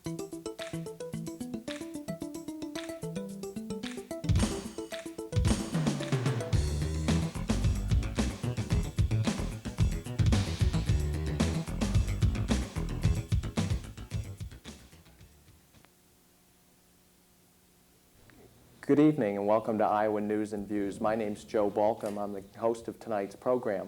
Good evening and welcome to Iowa News and Views. My name's Joe Balcom. I'm the host of tonight's program.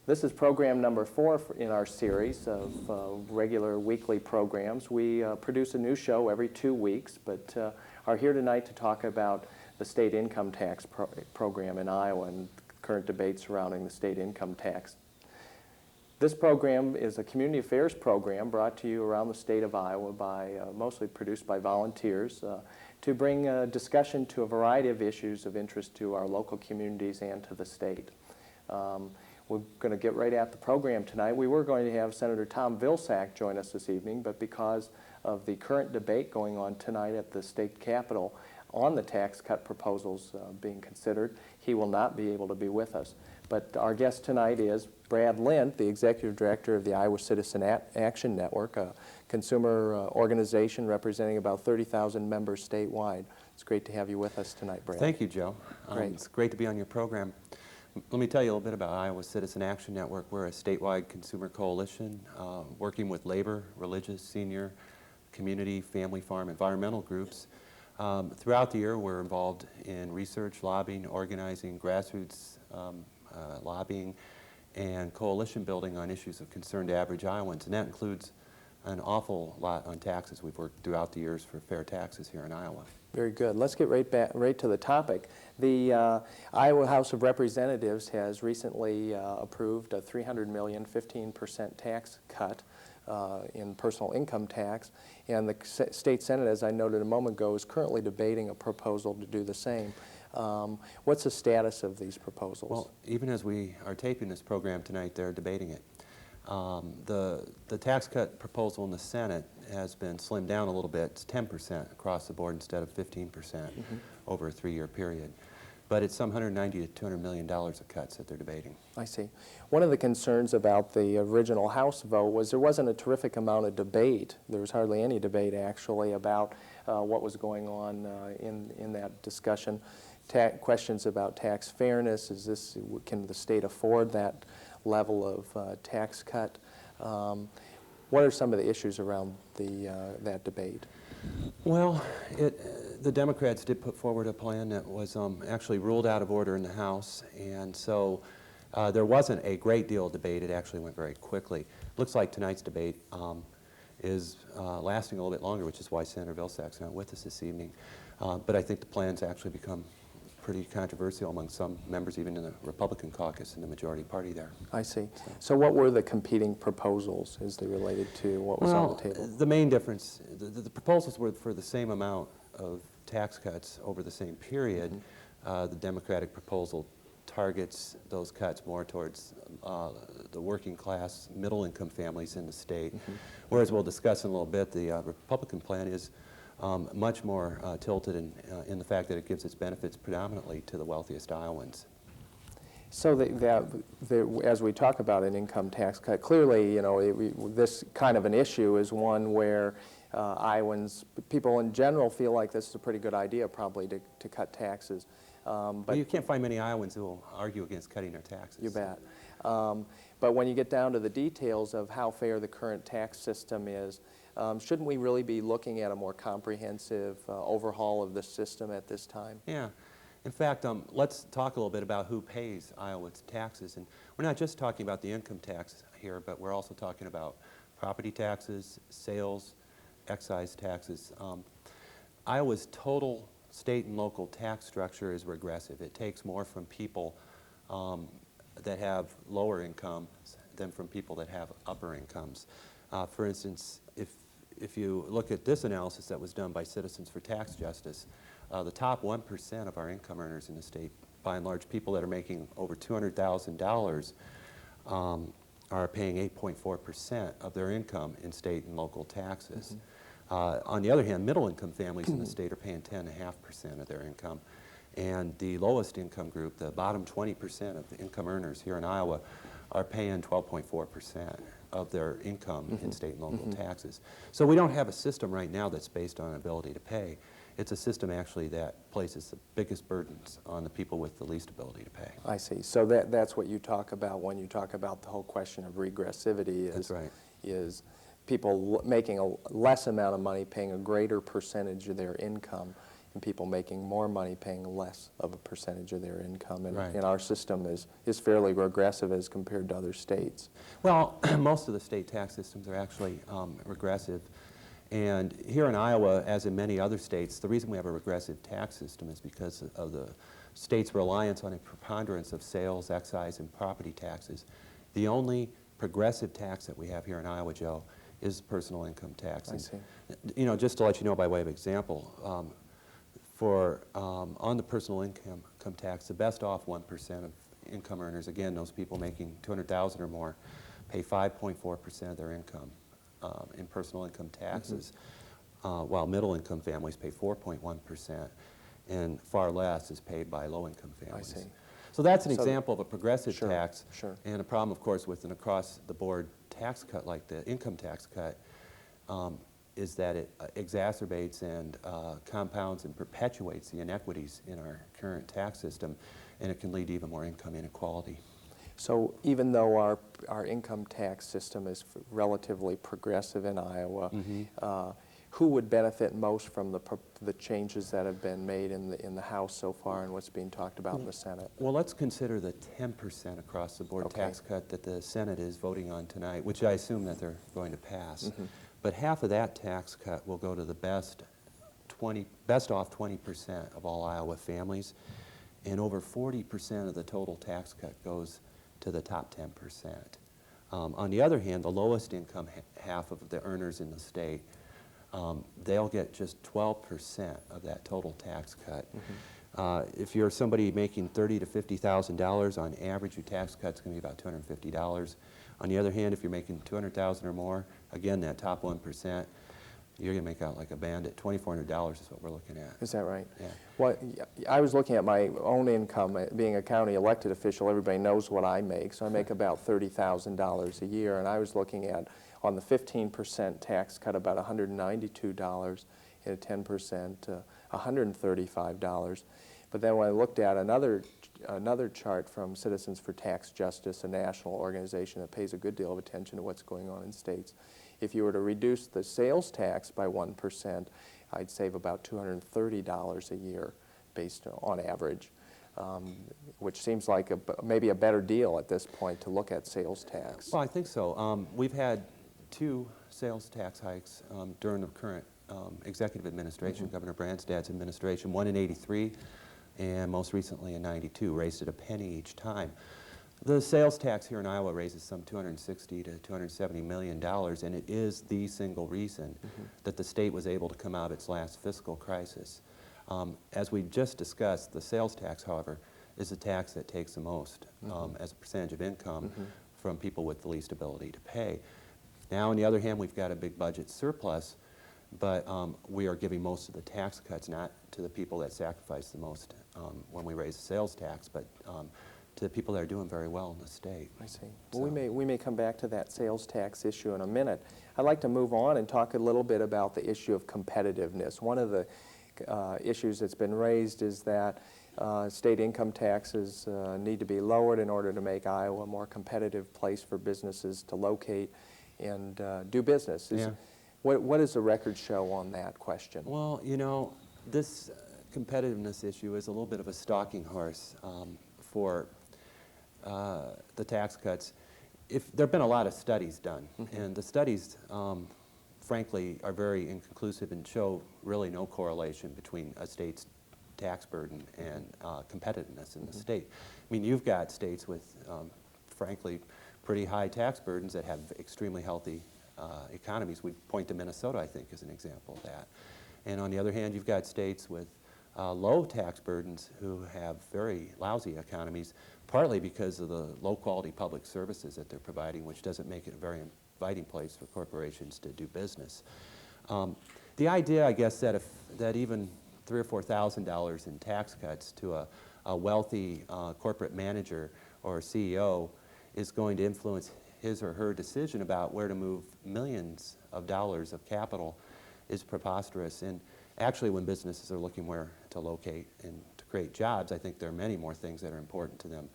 This is program number 4 in our series of regular weekly programs. We produce a new show every 2 weeks, but are here tonight to talk about the state income tax program in Iowa and current debate surrounding the state income tax. This program is a community affairs program brought to you around the state of Iowa by, mostly produced by volunteers, to bring discussion to a variety of issues of interest to our local communities and to the state. We're going to get right at the program tonight. We were going to have Senator Tom Vilsack join us this evening, but because of the current debate going on tonight at the state capitol on the tax cut proposals being considered, he will not be able to be with us. But our guest tonight is Brad Lint, the Executive Director of the Iowa Citizen Action Network, a consumer organization representing about 30,000 members statewide. It's great to have you with us tonight, Brad. Thank you, Joe. Great. It's great to be on your program. Let me tell you a little bit about Iowa Citizen Action Network. We're a statewide consumer coalition working with labor, religious, senior, community, family farm, environmental groups. Throughout the year, we're involved in research, lobbying, organizing, grassroots lobbying, and coalition building on issues of concern to average Iowans, and that includes an awful lot on taxes. We've worked throughout the years for fair taxes here in Iowa. Very good. Let's get right to the topic. The Iowa House of Representatives has recently approved a $300 million, 15% tax cut in personal income tax, and the state Senate, as I noted a moment ago, is currently debating a proposal to do the same. What's the status of these proposals? Well, even as we are taping this program tonight, they're debating it. The tax cut proposal in the Senate has been slimmed down a little bit. It's 10% across the board instead of 15% over a 3-year period. But it's some $190 to $200 million of cuts that they're debating. I see. One of the concerns about the original House vote was there wasn't a terrific amount of debate. There was hardly any debate, actually, about what was going on in that discussion. Questions about tax fairness. Can the state afford that level of tax cut? What are some of the issues around that debate? Well, the Democrats did put forward a plan that was actually ruled out of order in the House, and so there wasn't a great deal of debate. It actually went very quickly. Looks like tonight's debate is lasting a little bit longer, which is why Senator Vilsack's not with us this evening. But I think the plan's actually become pretty controversial among some members, even in the Republican caucus and the majority party there. I see. So what were the competing proposals as they related to what was on the table? The main difference, the proposals were for the same amount of tax cuts over the same period. The Democratic proposal targets those cuts more towards the working class, middle income families in the state. Whereas we'll discuss in a little bit, the Republican plan is much more tilted in the fact that it gives its benefits predominantly to the wealthiest Iowans. So as we talk about an income tax cut, clearly, you know, this kind of an issue is one where Iowans, people in general, feel like this is a pretty good idea, probably, to cut taxes. But you can't find many Iowans who will argue against cutting their taxes. You bet. But when you get down to the details of how fair the current tax system is, shouldn't we really be looking at a more comprehensive overhaul of the system at this time? Yeah. In fact, let's talk a little bit about who pays Iowa's taxes. And we're not just talking about the income tax here, but we're also talking about property taxes, sales, excise taxes. Iowa's total state and local tax structure is regressive. It takes more from people that have lower incomes than from people that have upper incomes. For instance, if you look at this analysis that was done by Citizens for Tax Justice, the top 1% of our income earners in the state, by and large people that are making over $200,000, are paying 8.4% of their income in state and local taxes. On the other hand, middle-income families in the state are paying 10.5% of their income. And the lowest income group, the bottom 20% of the income earners here in Iowa, are paying 12.4%. of their income in state and local taxes. So we don't have a system right now that's based on ability to pay. It's a system actually that places the biggest burdens on the people with the least ability to pay. I see. So that's what you talk about when you talk about the whole question of regressivity is, That's right. is people making a less amount of money paying a greater percentage of their income, and people making more money paying less of a percentage of their income. And, Right. and our system is fairly regressive as compared to other states. Well, most of the state tax systems are actually regressive. And here in Iowa, as in many other states, the reason we have a regressive tax system is because of the state's reliance on a preponderance of sales, excise, and property taxes. The only progressive tax that we have here in Iowa, Joe, is personal income tax. I see. You know, just to let you know by way of example, on the personal income tax, the best off 1% of income earners, again, those people making $200,000 or more, pay 5.4% of their income in personal income taxes, while middle income families pay 4.1%, and far less is paid by low income families. I see. So that's an So example of a progressive Sure, tax. sure. And a problem, of course, with an across-the-board tax cut like the income tax cut is that it exacerbates and compounds and perpetuates the inequities in our current tax system, and it can lead to even more income inequality. So even though our income tax system is relatively progressive in Iowa, who would benefit most from the changes that have been made in the House so far and what's being talked about in the Senate? Well, let's consider the 10% across-the-board Okay. tax cut that the Senate is voting on tonight, which I assume that they're going to pass. But half of that tax cut will go to the best off 20% of all Iowa families, and over 40% of the total tax cut goes to the top 10%. On the other hand, the lowest income half of the earners in the state, they'll get just 12% of that total tax cut. If you're somebody making $30,000 to $50,000, on average your tax cut's going to be about $250. On the other hand, if you're making $200,000 or more, again, that top 1%, you're going to make out like a bandit. $2,400 is what we're looking at. Is that right? Yeah. Well, I was looking at my own income. Being a county elected official, everybody knows what I make. So I make about $30,000 a year. And I was looking at, on the 15% tax cut, about $192, and a 10%, $135. But then when I looked at another chart from Citizens for Tax Justice, a national organization that pays a good deal of attention to what's going on in states, if you were to reduce the sales tax by 1%, I'd save about $230 a year based on average, which seems like maybe a better deal at this point to look at sales tax. Well, I think so. We've had 2 sales tax hikes during the current executive administration, Governor Branstad's administration, one in '83 and most recently in '92, raised it a penny each time. The sales tax here in Iowa raises some $260 to $270 million, and it is the single reason that the state was able to come out of its last fiscal crisis. As we just discussed, the sales tax, however, is the tax that takes the most as a percentage of income from people with the least ability to pay. Now, on the other hand, we've got a big budget surplus, but we are giving most of the tax cuts not to the people that sacrifice the most when we raise the sales tax, but to the people that are doing very well in the state. I see. Well, we may come back to that sales tax issue in a minute. I'd like to move on and talk a little bit about the issue of competitiveness. One of the issues that's been raised is that state income taxes need to be lowered in order to make Iowa a more competitive place for businesses to locate and do business. What does the record show on that question? Well, you know, this competitiveness issue is a little bit of a stalking horse for the tax cuts. There have been a lot of studies done, and the studies, frankly, are very inconclusive and show really no correlation between a state's tax burden and competitiveness in the state. I mean, you've got states with, frankly, pretty high tax burdens that have extremely healthy economies. We point to Minnesota, I think, as an example of that. And on the other hand, you've got states with low tax burdens who have very lousy economies, partly because of the low-quality public services that they're providing, which doesn't make it a very inviting place for corporations to do business. The idea, I guess, that even $3,000 or $4,000 in tax cuts to a wealthy corporate manager or CEO is going to influence his or her decision about where to move millions of dollars of capital is preposterous. And actually, when businesses are looking where to locate and to create jobs, I think there are many more things that are important to them.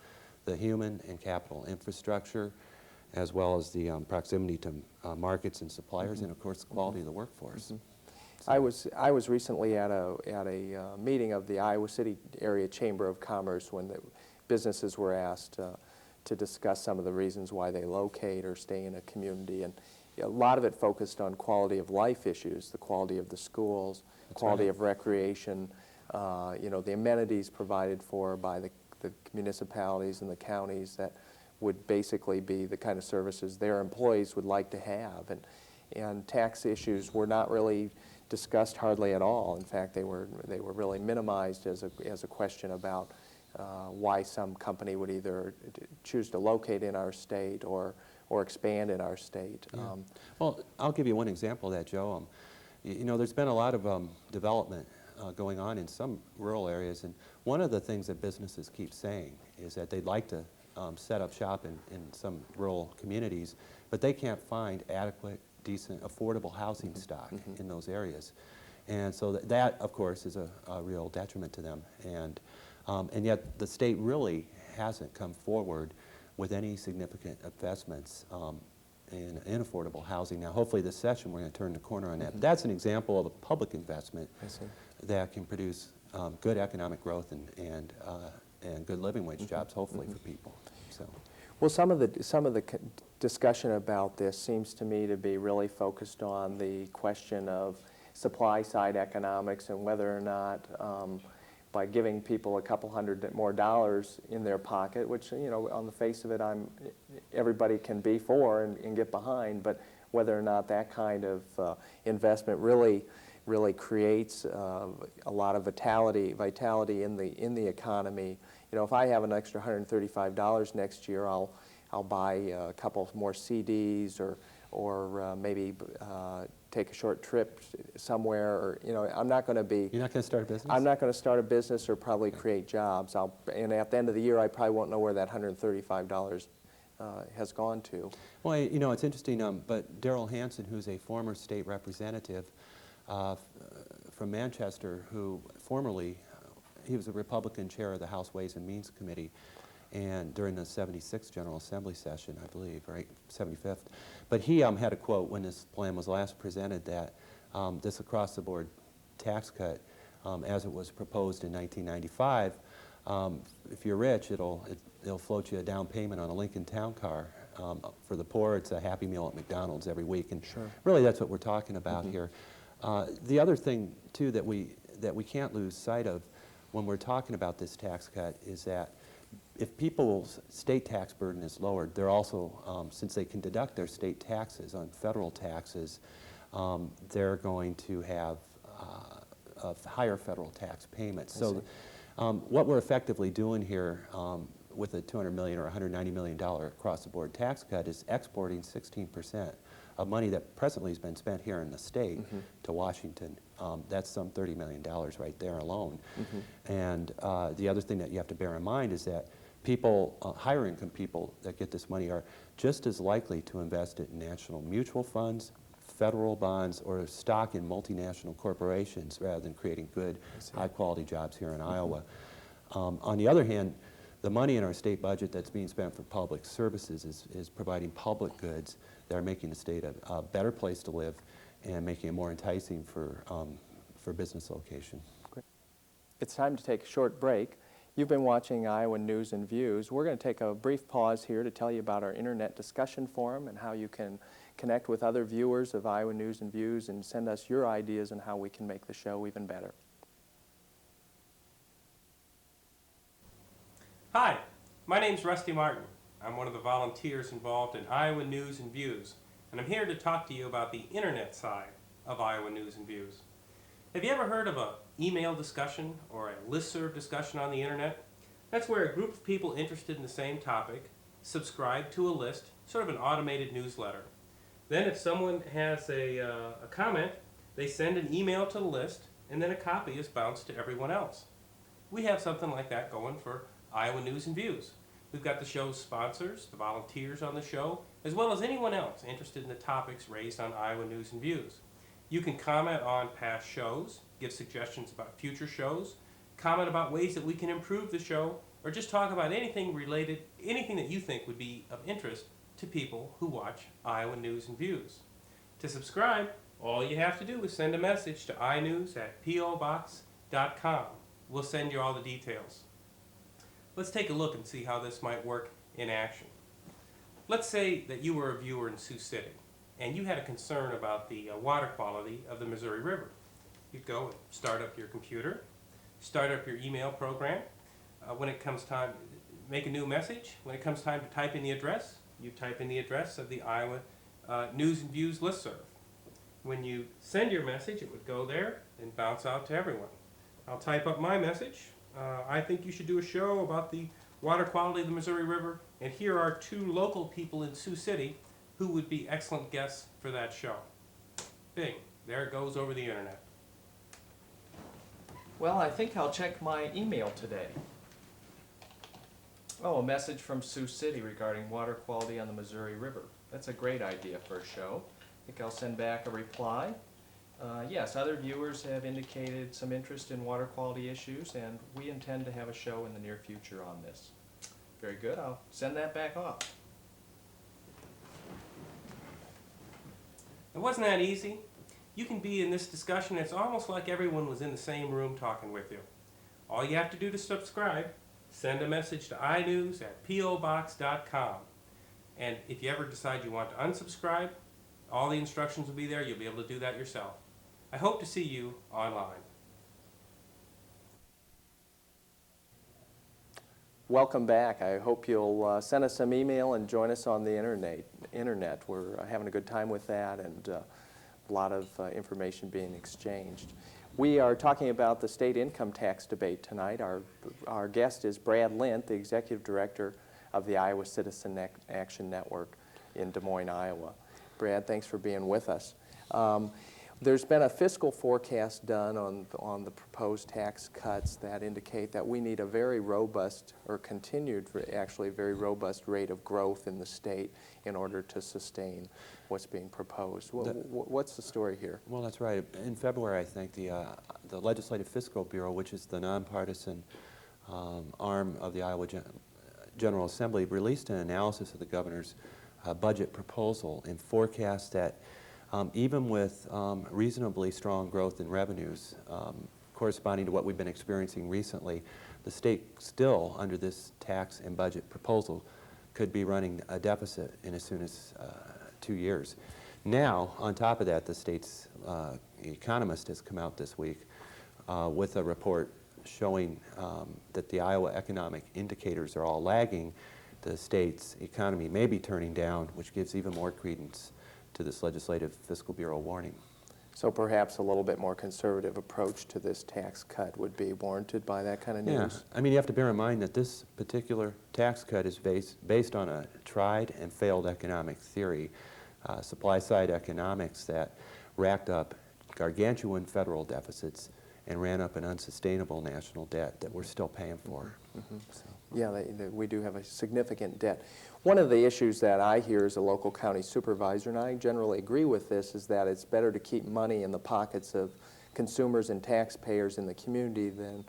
The human and capital infrastructure, as well as the proximity to markets and suppliers, and of course the quality of the workforce. I was recently at a meeting of the Iowa City Area Chamber of Commerce when the businesses were asked to discuss some of the reasons why they locate or stay in a community, and a lot of it focused on quality of life issues, the quality of the schools, quality of recreation, you know, the amenities provided for by the municipalities and the counties that would basically be the kind of services their employees would like to have. And tax issues were not really discussed hardly at all. In fact, they were really minimized as a question about why some company would either choose to locate in our state or expand in our state. Yeah. Well, I'll give you one example of that, Joe. You know, there's been a lot of development going on in some rural areas, and one of the things that businesses keep saying is that they'd like to set up shop in some rural communities, but they can't find adequate, decent, affordable housing stock in those areas. And so that, of course, is a real detriment to them. And yet the state really hasn't come forward with any significant investments in affordable housing. Now, hopefully this session we're going to turn the corner on that. But that's an example of a public investment that can produce good economic growth and good living wage jobs, hopefully, for people. So. Well, some of the discussion about this seems to me to be really focused on the question of supply side economics and whether or not by giving people a couple $100 more in their pocket, which, you know, on the face of it, everybody can be for and get behind, but whether or not that kind of investment really creates a lot of vitality in the economy. You know, if I have an extra $135 next year, I'll buy a couple more CDs or maybe take a short trip somewhere, or, you know, I'm not going to be... You're not going to start a business? I'm not going to start a business or probably create jobs. And at the end of the year, I probably won't know where that $135 has gone to. Well, you know, it's interesting, but Darrell Hansen, who's a former state representative from Manchester, who formerly, he was a Republican chair of the House Ways and Means Committee, and during the 76th General Assembly session, I believe, right, 75th. But he had a quote when this plan was last presented that this across-the-board tax cut, as it was proposed in 1995, if you're rich, it'll float you a down payment on a Lincoln Town Car. For the poor, it's a Happy Meal at McDonald's every week, and really that's what we're talking about here. The other thing, too, that we can't lose sight of when we're talking about this tax cut is that if people's state tax burden is lowered, they're also, since they can deduct their state taxes on federal taxes, they're going to have a higher federal tax payments. So what we're effectively doing here with a $200 million or $190 million across-the-board tax cut is exporting 16% of money that presently has been spent here in the state to Washington. That's some $30 million right there alone. And the other thing that you have to bear in mind is that people, higher income people that get this money are just as likely to invest it in national mutual funds, federal bonds, or stock in multinational corporations rather than creating good, high-quality jobs here in Iowa. On the other hand, the money in our state budget that's being spent for public services is providing public goods that are making the state a better place to live and making it more enticing for business location. Great. It's time to take a short break. You've been watching Iowa News and Views. We're going to take a brief pause here to tell you about our internet discussion forum and how you can connect with other viewers of Iowa News and Views and send us your ideas on how we can make the show even better. Hi, my name's Rusty Martin. I'm one of the volunteers involved in Iowa News and Views, and I'm here to talk to you about the internet side of Iowa News and Views. Have you ever heard of an email discussion or a listserv discussion on the internet? That's where a group of people interested in the same topic subscribe to a list, sort of an automated newsletter. Then if someone has a comment, they send an email to the list, and then a copy is bounced to everyone else. We have something like that going for Iowa News and Views. We've got the show's sponsors, the volunteers on the show, as well as anyone else interested in the topics raised on Iowa News and Views. You can comment on past shows, give suggestions about future shows, comment about ways that we can improve the show, or just talk about anything that you think would be of interest to people who watch Iowa News and Views. To subscribe, all you have to do is send a message to inews@pobox.com. We'll send you all the details. Let's take a look and see how this might work in action. Let's say that you were a viewer in Sioux City and you had a concern about the water quality of the Missouri River. You'd go and start up your computer, start up your email program. When it comes time, make a new message. When it comes time to type in the address, you type in the address of the Iowa News and Views listserv. When you send your message, it would go there and bounce out to everyone. I'll type up my message. I think you should do a show about the water quality of the Missouri River, and here are 2 local people in Sioux City who would be excellent guests for that show. Bing, there it goes over the internet. Well, I think I'll check my email today. Oh, a message from Sioux City regarding water quality on the Missouri River. That's a great idea for a show. I think I'll send back a reply. Yes, other viewers have indicated some interest in water quality issues, and we intend to have a show in the near future on this. Very good. I'll send that back off. It wasn't that easy. You can be in this discussion. It's almost like everyone was in the same room talking with you. All you have to do to subscribe, send a message to inews@pobox.com. And if you ever decide you want to unsubscribe, all the instructions will be there. You'll be able to do that yourself. I hope to see you online. Welcome back. I hope you'll send us some email and join us on the internet. We're having a good time with that, and a lot of information being exchanged. We are talking about the state income tax debate tonight. Our guest is Brad Lint, the Executive Director of the Iowa Citizen Action Network in Des Moines, Iowa. Brad, thanks for being with us. There's been a fiscal forecast done on the proposed tax cuts that indicate that we need a very robust, or continued, actually very robust rate of growth in the state in order to sustain what's being proposed. What's the story here? Well, that's right. In February, I think the Legislative Fiscal Bureau, which is the nonpartisan arm of the Iowa General Assembly, released an analysis of the governor's budget proposal and forecast that even with reasonably strong growth in revenues, corresponding to what we've been experiencing recently, the state still, under this tax and budget proposal, could be running a deficit in as soon as 2 years. Now, on top of that, the state's economist has come out this week with a report showing that the Iowa economic indicators are all lagging. The state's economy may be turning down, which gives even more credence to this Legislative Fiscal Bureau warning. So perhaps a little bit more conservative approach to this tax cut would be warranted by that kind of news? Yeah, I mean, you have to bear in mind that this particular tax cut is based on a tried and failed economic theory, supply-side economics, that racked up gargantuan federal deficits and ran up an unsustainable national debt that we're still paying for. Mm-hmm. Yeah, we do have a significant debt. One of the issues that I hear as a local county supervisor, and I generally agree with this, is that it's better to keep money in the pockets of consumers and taxpayers in the community than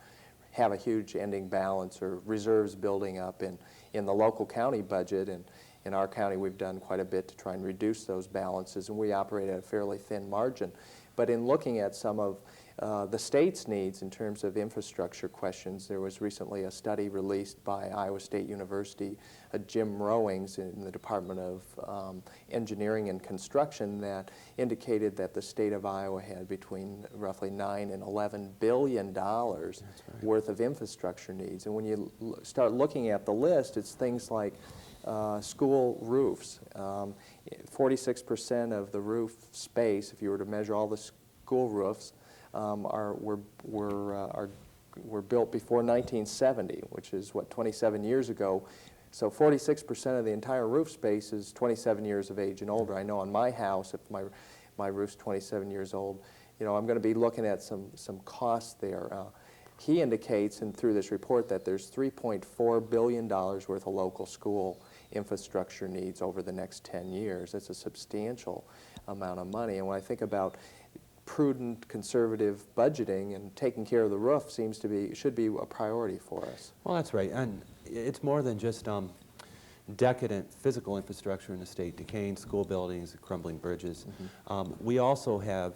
have a huge ending balance or reserves building up in the local county budget. And in our county, we've done quite a bit to try and reduce those balances, and we operate at a fairly thin margin. But in looking at some of the state's needs in terms of infrastructure questions, there was recently a study released by Iowa State University, Jim Rowings in the Department of Engineering and Construction, that indicated that the state of Iowa had between roughly $9 and $11 billion worth of infrastructure needs. And when you start looking at the list, it's things like school roofs. 46% of the roof space, if you were to measure all the school roofs, were built before 1970, which is, what, 27 years ago. So 46% of the entire roof space is 27 years of age and older. I know on my house, if my roof's 27 years old, you know, I'm going to be looking at some costs there. He indicates, and through this report, that there's $3.4 billion worth of local school infrastructure needs over the next 10 years. It's a substantial amount of money. And when I think about prudent, conservative budgeting and taking care of the roof should be a priority for us. Well, that's right. And it's more than just decadent physical infrastructure in the state, decaying school buildings, crumbling bridges. We also have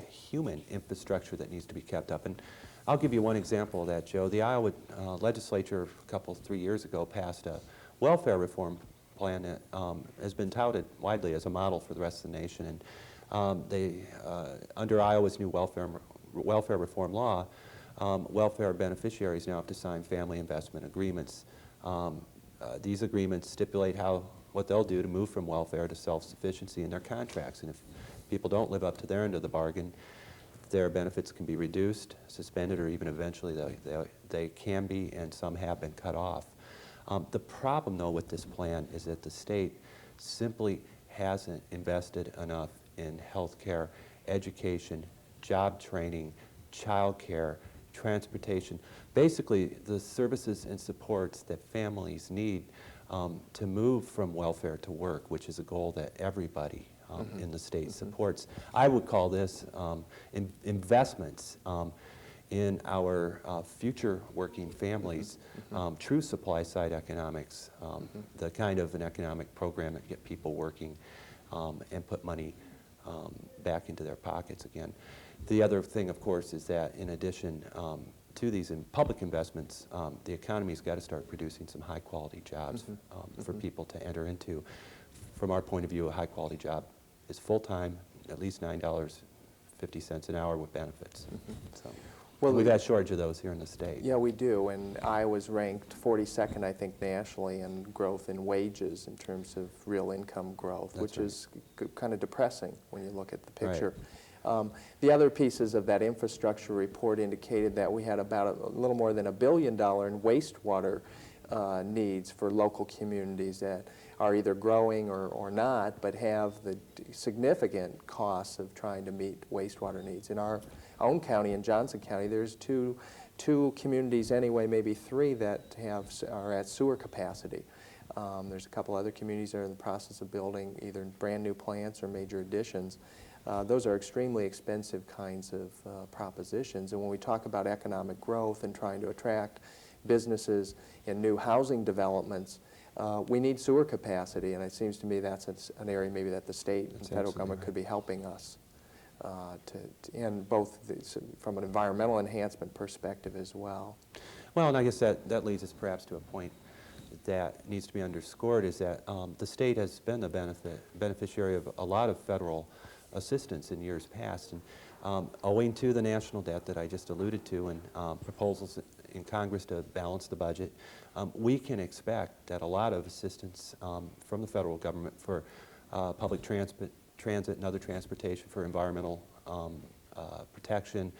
human infrastructure that needs to be kept up. And I'll give you one example of that, Joe. The Iowa legislature a 3 years ago passed a welfare reform plan that has been touted widely as a model for the rest of the nation. And under Iowa's new welfare reform law, welfare beneficiaries now have to sign family investment agreements. These agreements stipulate what they'll do to move from welfare to self-sufficiency in their contracts. And if people don't live up to their end of the bargain, their benefits can be reduced, suspended, or even eventually they can be, and some have been cut off. The problem, though, with this plan is that the state simply hasn't invested enough in health care, education, job training, child care, transportation, basically the services and supports that families need to move from welfare to work, which is a goal that everybody in the state supports. I would call this investments in our future working families, true supply side economics, the kind of an economic program that get people working and put money back into their pockets again. The other thing, of course, is that in addition to these public investments, the economy's got to start producing some high-quality jobs for people to enter into. From our point of view, a high-quality job is full-time, at least $9.50 an hour with benefits. So, well, we've got a shortage of those here in the state. Yeah, we do, and Iowa's ranked 42nd, I think, nationally in growth in wages in terms of real income growth, which is kind of depressing when you look at the picture. Right. The other pieces of that infrastructure report indicated that we had about a little more than $1 billion in wastewater needs for local communities that are either growing or not, but have the significant costs of trying to meet wastewater needs. In our own county, in Johnson County, there's two communities anyway, maybe three, that are at sewer capacity. There's a couple other communities that are in the process of building either brand new plants or major additions. Those are extremely expensive kinds of propositions. And when we talk about economic growth and trying to attract businesses and new housing developments, we need sewer capacity, and it seems to me that's an area maybe that the state and federal government could be helping us and both from an environmental enhancement perspective as well. Well, and I guess that leads us perhaps to a point that needs to be underscored, is that the state has been the beneficiary of a lot of federal assistance in years past, and owing to the national debt that I just alluded to and proposals in Congress to balance the budget, we can expect that a lot of assistance from the federal government for public transit and other transportation, for environmental protection,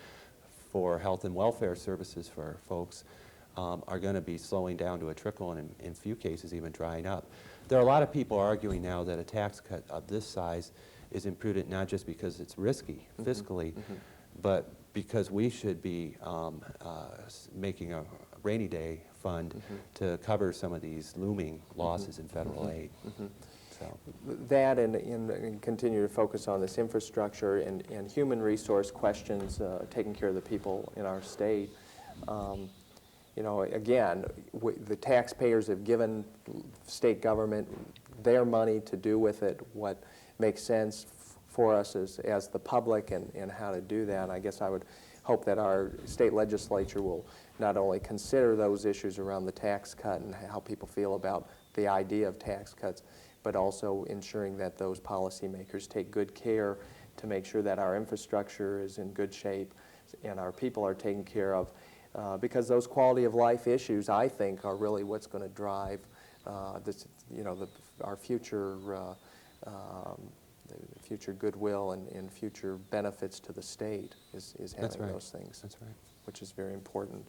for health and welfare services for folks are going to be slowing down to a trickle and in few cases even drying up. There are a lot of people arguing now that a tax cut of this size is imprudent, not just because it's risky fiscally, but because we should be making a rainy day fund to cover some of these looming losses in federal aid. So. That and continue to focus on this infrastructure and human resource questions, taking care of the people in our state. You know, again, the taxpayers have given state government their money to do with it what makes sense for us as the public and how to do that. And I guess I would hope that our state legislature will not only consider those issues around the tax cut and how people feel about the idea of tax cuts, but also ensuring that those policymakers take good care to make sure that our infrastructure is in good shape and our people are taken care of. Because those quality of life issues, I think, are really what's going to drive this, you know, our future future goodwill and future benefits to the state is having those things. That's right. Which is very important.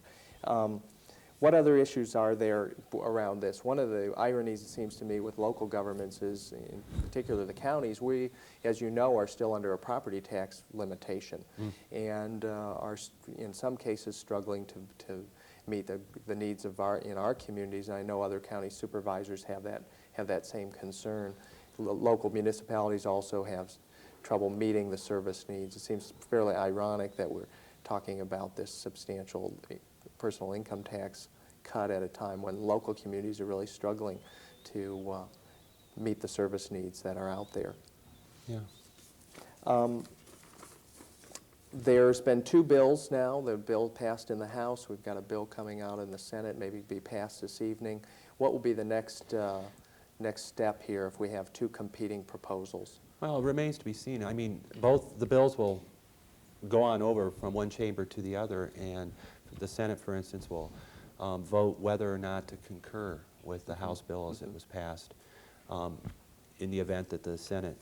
What other issues are there around this? One of the ironies, it seems to me, with local governments is, in particular the counties, we, as you know, are still under a property tax limitation and are, in some cases, struggling to meet the needs of in our communities. And I know other county supervisors have that same concern. Local municipalities also have trouble meeting the service needs. It seems fairly ironic that we're talking about this substantial personal income tax cut at a time when local communities are really struggling to meet the service needs that are out there. Yeah. There's been two bills now. The bill passed in the House. We've got a bill coming out in the Senate, maybe be passed this evening. What will be the next step here if we have two competing proposals? Well, it remains to be seen. I mean, both the bills will go on over from one chamber to the other, and the Senate, for instance, will vote whether or not to concur with the House bill as it was passed. In the event that the Senate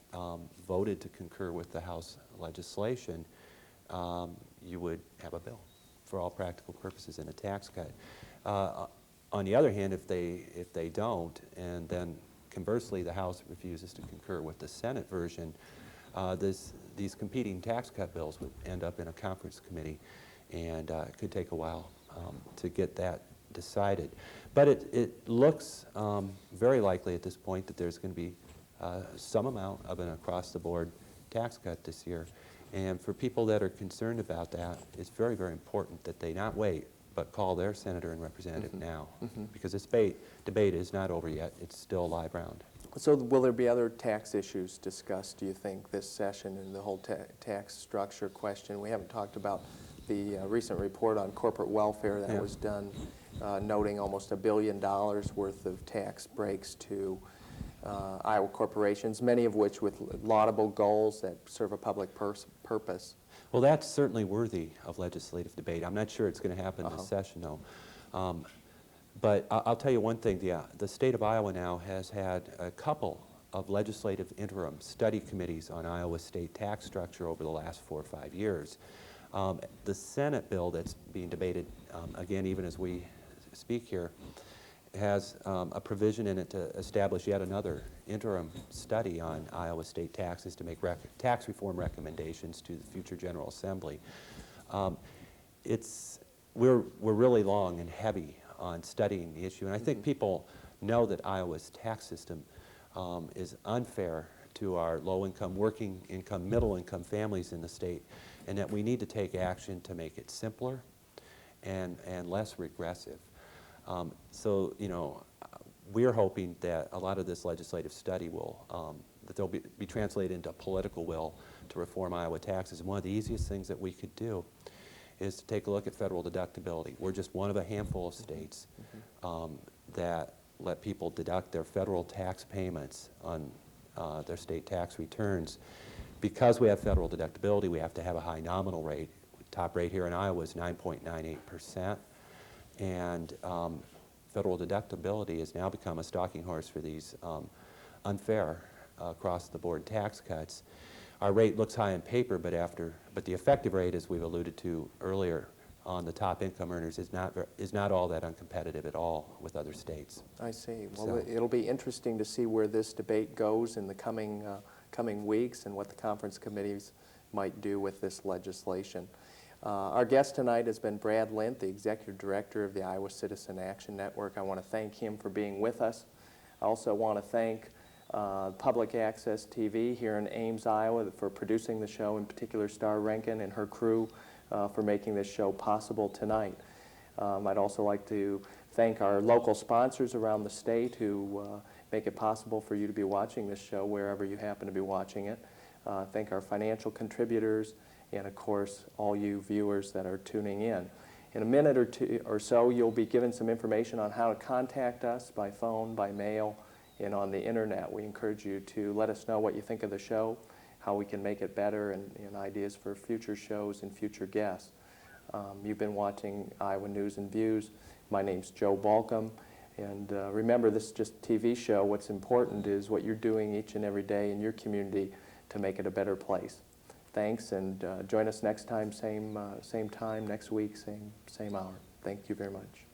voted to concur with the House legislation, you would have a bill for all practical purposes and a tax cut. On the other hand, if they don't, and then conversely the House refuses to concur with the Senate version, these competing tax cut bills would end up in a conference committee, and it could take a while to get that decided. But it looks very likely at this point that there's going to be some amount of an across-the-board tax cut this year. And for people that are concerned about that, it's very, very important that they not wait, but call their senator and representative now, because this debate is not over yet. It's still live round. So will there be other tax issues discussed, do you think, this session and the whole tax structure question? We haven't talked about the recent report on corporate welfare that was done, noting almost $1 billion worth of tax breaks to Iowa corporations, many of which with laudable goals that serve a public purpose. Well, that's certainly worthy of legislative debate. I'm not sure it's going to happen this session, though. But I'll tell you one thing. The state of Iowa now has had a couple of legislative interim study committees on Iowa's state tax structure over the last 4 or 5 years. The Senate bill that's being debated, again, even as we speak here, has a provision in it to establish yet another interim study on Iowa state taxes to make tax reform recommendations to the future General Assembly. We're really long and heavy on studying the issue, and I think people know that Iowa's tax system is unfair to our low-income, working-income, middle-income families in the state, and that we need to take action to make it simpler and less regressive. So, you know, we're hoping that a lot of this legislative study will, that they'll be translated into political will to reform Iowa taxes. And one of the easiest things that we could do is to take a look at federal deductibility. We're just one of a handful of states that let people deduct their federal tax payments on their state tax returns. Because we have federal deductibility, we have to have a high nominal rate. Top rate here in Iowa is 9.98%. And federal deductibility has now become a stalking horse for these unfair across-the-board tax cuts. Our rate looks high on paper, but the effective rate, as we've alluded to earlier, on the top income earners is not all that uncompetitive at all with other states. I see. Well, it'll be interesting to see where this debate goes in the coming weeks and what the conference committees might do with this legislation. Our guest tonight has been Brad Lint, the Executive Director of the Iowa Citizen Action Network. I want to thank him for being with us. I also want to thank Public Access TV here in Ames, Iowa for producing the show, in particular Star Rankin and her crew for making this show possible tonight. I'd also like to thank our local sponsors around the state who make it possible for you to be watching this show wherever you happen to be watching it. Thank our financial contributors, and of course all you viewers that are tuning in. In a minute or two or so, you'll be given some information on how to contact us by phone, by mail, and on the internet. We encourage you to let us know what you think of the show, how we can make it better, and ideas for future shows and future guests. You've been watching Iowa News and Views. My name's Joe Balcom, and remember, this is just a TV show. What's important is what you're doing each and every day in your community to make it a better place. Thanks, and join us next time, same time, next week, same hour. Thank you very much.